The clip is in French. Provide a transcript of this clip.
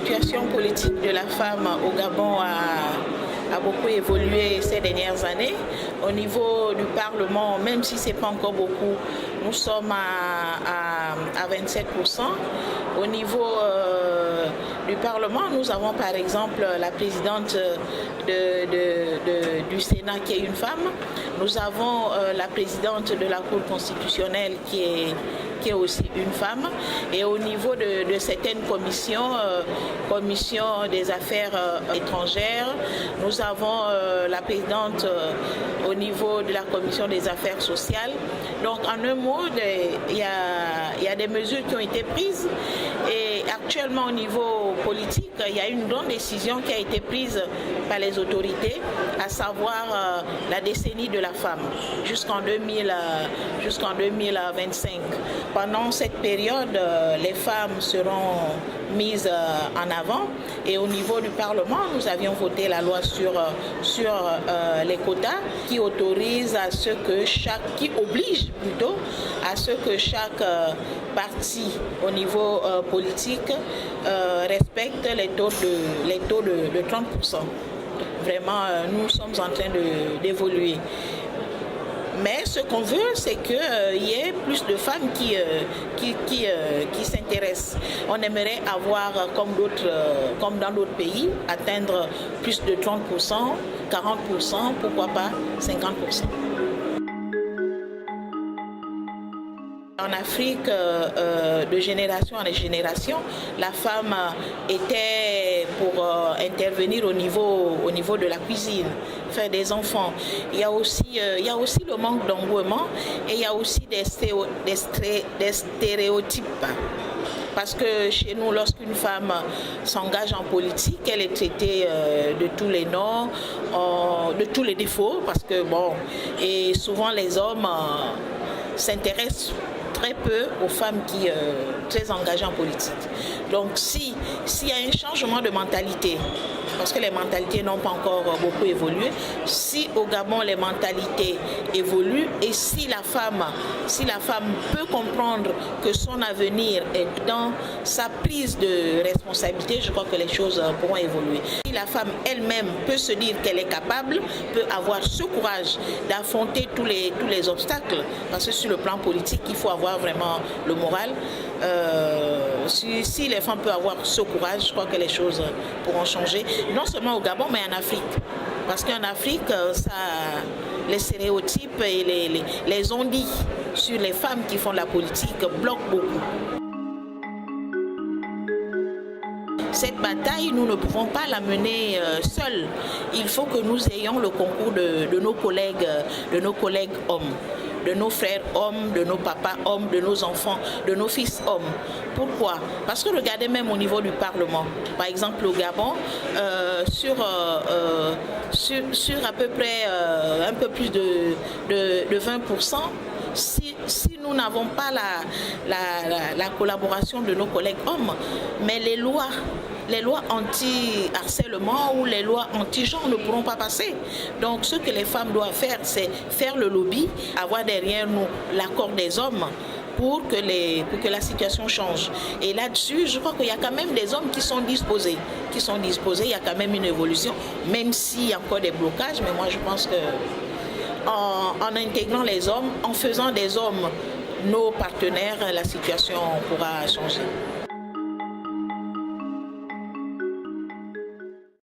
situation politique de la femme au Gabon a beaucoup évolué ces dernières années. Au niveau du Parlement, même si ce n'est pas encore beaucoup, nous sommes à 27%. Au niveau du Parlement, nous avons par exemple la présidente du Sénat qui est une femme. Nous avons la présidente de la Cour constitutionnelle qui est aussi une femme. Et au niveau de certaines commissions, commission des affaires étrangères, nous avons la présidente au niveau de la commission des affaires sociales. Donc en un mot, il y a des mesures qui ont été prises et actuellement au niveau politique, il y a une grande décision qui a été prise par les autorités, à savoir la décennie de la femme jusqu'en 2025. Pendant cette période, les femmes seront mises en avant et au niveau du Parlement, nous avions voté la loi sur les quotas qui autorise à ce que qui oblige plutôt à ce que chaque parti au niveau politique respecte les taux de 30%. Vraiment, nous sommes en train d'évoluer. Mais ce qu'on veut, c'est qu'il y ait plus de femmes qui s'intéressent. On aimerait avoir, comme dans d'autres pays, atteindre plus de 30%, 40%, pourquoi pas 50%. En Afrique, de génération en génération, la femme était pour intervenir au niveau de la cuisine, faire des enfants. Il y a aussi le manque d'engouement et il y a aussi des stéréotypes. Parce que chez nous, lorsqu'une femme s'engage en politique, elle est traitée de tous les noms, de tous les défauts, parce que et souvent les hommes s'intéressent très peu aux femmes qui sont très engagées en politique. Donc s'il y a un changement de mentalité, parce que les mentalités n'ont pas encore beaucoup évolué, si au Gabon les mentalités évoluent et si la femme peut comprendre que son avenir est dans sa prise de responsabilité, je crois que les choses pourront évoluer. Si la femme elle-même peut se dire qu'elle est capable, peut avoir ce courage d'affronter tous les obstacles, parce que sur le plan politique, il faut avoir vraiment le moral. Si les femmes peuvent avoir ce courage, je crois que les choses pourront changer, non seulement au Gabon, mais en Afrique. Parce qu'en Afrique, les stéréotypes et les on-dit sur les femmes qui font la politique bloquent beaucoup. Cette bataille, nous ne pouvons pas la mener seuls. Il faut que nous ayons le concours de nos collègues hommes, de nos frères hommes, de nos papas hommes, de nos enfants, de nos fils hommes. Pourquoi? Parce que regardez même au niveau du Parlement. Par exemple au Gabon, sur à peu près un peu plus de 20%, si nous n'avons pas la collaboration de nos collègues hommes, mais les lois anti-harcèlement ou les lois anti-genre ne pourront pas passer. Donc ce que les femmes doivent faire, c'est faire le lobby, avoir derrière nous l'accord des hommes pour que la situation change. Et là-dessus, je crois qu'il y a quand même des hommes qui sont disposés. Il y a quand même une évolution, même s'il y a encore des blocages, mais moi je pense que en intégrant les hommes, en faisant des hommes nos partenaires, la situation pourra changer.